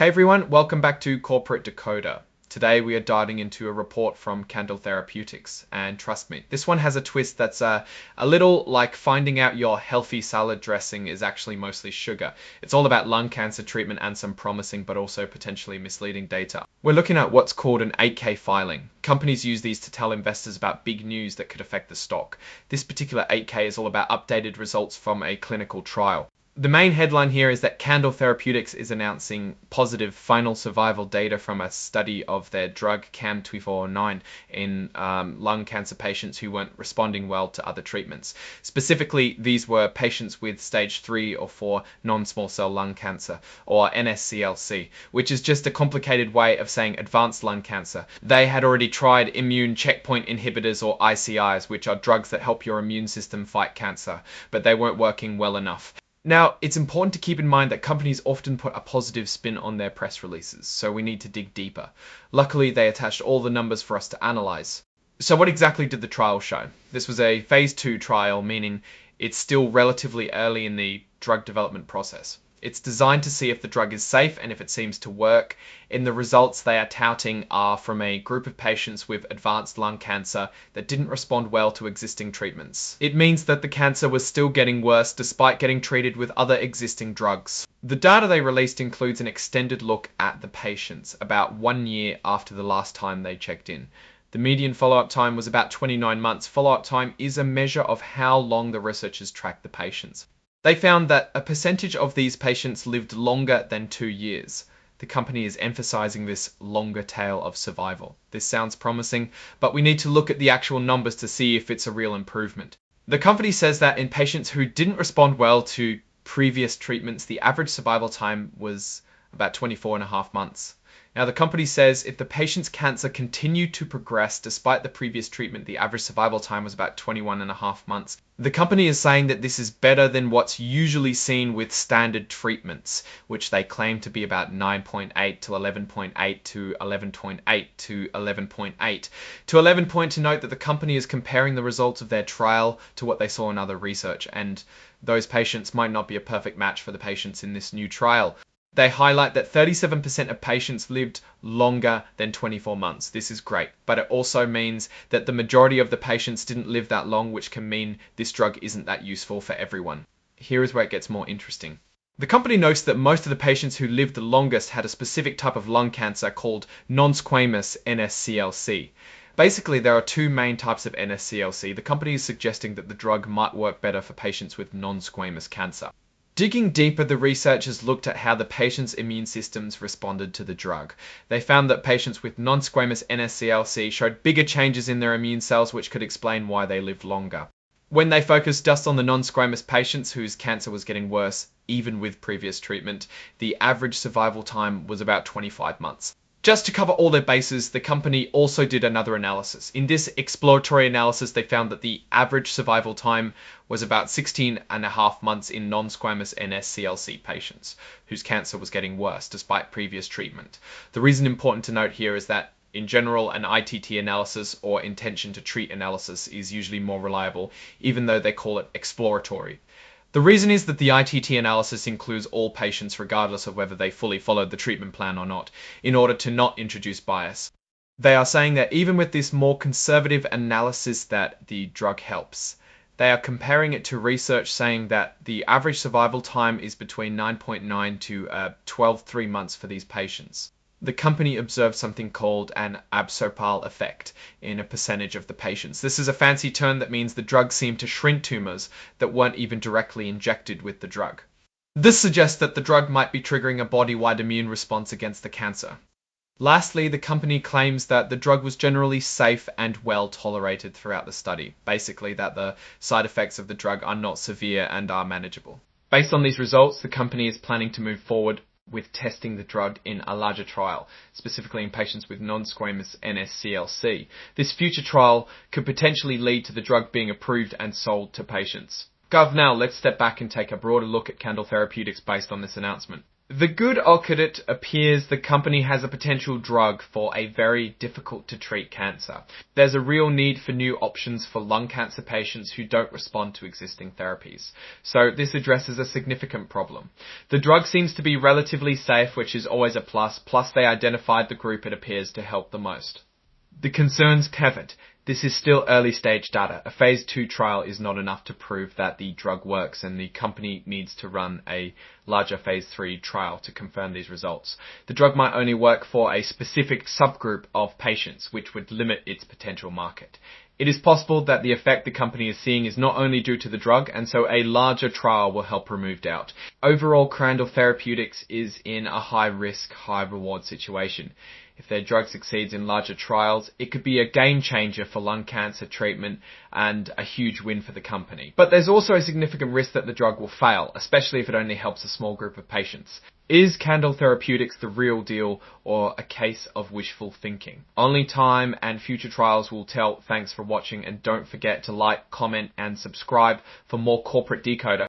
Hey everyone, welcome back to Corporate Decoder. Today we are diving into a report from Candel Therapeutics, and trust me, this one has a twist that's a little like finding out your healthy salad dressing is actually mostly sugar. It's all about lung cancer treatment and some promising but also potentially misleading data. We're looking at what's called an 8K filing. Companies use these to tell investors about big news that could affect the stock. This particular 8K is all about updated results from a clinical trial. The main headline here is that Candel Therapeutics is announcing positive final survival data from a study of their drug CAM2409 in lung cancer patients who weren't responding well to other treatments. Specifically, these were patients with stage 3 or 4 non-small cell lung cancer, or NSCLC, which is just a complicated way of saying advanced lung cancer. They had already tried immune checkpoint inhibitors, or ICIs, which are drugs that help your immune system fight cancer, but they weren't working well enough. Now, it's important to keep in mind that companies often put a positive spin on their press releases, so we need to dig deeper. Luckily, they attached all the numbers for us to analyze. So what exactly did the trial show? This was a phase 2 trial, meaning it's still relatively early in the drug development process. It's designed to see if the drug is safe and if it seems to work. In the results they are touting are from a group of patients with advanced lung cancer that didn't respond well to existing treatments. It means that the cancer was still getting worse despite getting treated with other existing drugs. The data they released includes an extended look at the patients, about 1 year after the last time they checked in. The median follow-up time was about 29 months. Follow-up time is a measure of how long the researchers tracked the patients. They found that a percentage of these patients lived longer than 2 years. The company is emphasizing this longer tail of survival. This sounds promising, but we need to look at the actual numbers to see if it's a real improvement. The company says that in patients who didn't respond well to previous treatments, the average survival time was about 24.5 months. Now, the company says if the patient's cancer continued to progress despite the previous treatment, the average survival time was about 21.5 months. The company is saying that this is better than what's usually seen with standard treatments, which they claim to be about 9.8 to 11.8 to 11.8 to 11.8. To 11 point to note that the company is comparing the results of their trial to what they saw in other research, and those patients might not be a perfect match for the patients in this new trial. They highlight that 37% of patients lived longer than 24 months. This is great, but it also means that the majority of the patients didn't live that long, which can mean this drug isn't that useful for everyone. Here is where it gets more interesting. The company notes that most of the patients who lived the longest had a specific type of lung cancer called non-squamous NSCLC. Basically, there are two main types of NSCLC. The company is suggesting that the drug might work better for patients with non-squamous cancer. Digging deeper, the researchers looked at how the patients' immune systems responded to the drug. They found that patients with non-squamous NSCLC showed bigger changes in their immune cells, which could explain why they lived longer. When they focused just on the non-squamous patients whose cancer was getting worse, even with previous treatment, the average survival time was about 25 months. Just to cover all their bases, the company also did another analysis. In this exploratory analysis, they found that the average survival time was about 16.5 months in non-squamous NSCLC patients whose cancer was getting worse despite previous treatment. The reason important to note here is that in general, an ITT analysis or intention to treat analysis is usually more reliable, even though they call it exploratory. The reason is that the ITT analysis includes all patients regardless of whether they fully followed the treatment plan or not, in order to not introduce bias. They are saying that even with this more conservative analysis that the drug helps. They are comparing it to research saying that the average survival time is between 9.9 to 12.3 months for these patients. The company observed something called an absorpal effect in a percentage of the patients. This is a fancy term that means the drug seemed to shrink tumors that weren't even directly injected with the drug. This suggests that the drug might be triggering a body-wide immune response against the cancer. Lastly, the company claims that the drug was generally safe and well tolerated throughout the study. Basically, that the side effects of the drug are not severe and are manageable. Based on these results, the company is planning to move forward with testing the drug in a larger trial, specifically in patients with non-squamous NSCLC. This future trial could potentially lead to the drug being approved and sold to patients. Now, let's step back and take a broader look at Candel Therapeutics based on this announcement. The good occult appears the company has a potential drug for a very difficult to treat cancer. There's a real need for new options for lung cancer patients who don't respond to existing therapies. So this addresses a significant problem. The drug seems to be relatively safe, which is always a plus they identified the group it appears to help the most. The concerns covered. This is still early stage data. A phase 2 trial is not enough to prove that the drug works, and the company needs to run a larger phase 3 trial to confirm these results. The drug might only work for a specific subgroup of patients, which would limit its potential market. It is possible that the effect the company is seeing is not only due to the drug, and so a larger trial will help remove doubt. Overall, Candel Therapeutics is in a high-risk, high-reward situation. If their drug succeeds in larger trials, it could be a game changer for lung cancer treatment and a huge win for the company. But there's also a significant risk that the drug will fail, especially if it only helps a small group of patients. Is Candel Therapeutics the real deal or a case of wishful thinking? Only time and future trials will tell. Thanks for watching, and don't forget to like, comment and subscribe for more Corporate Decoder.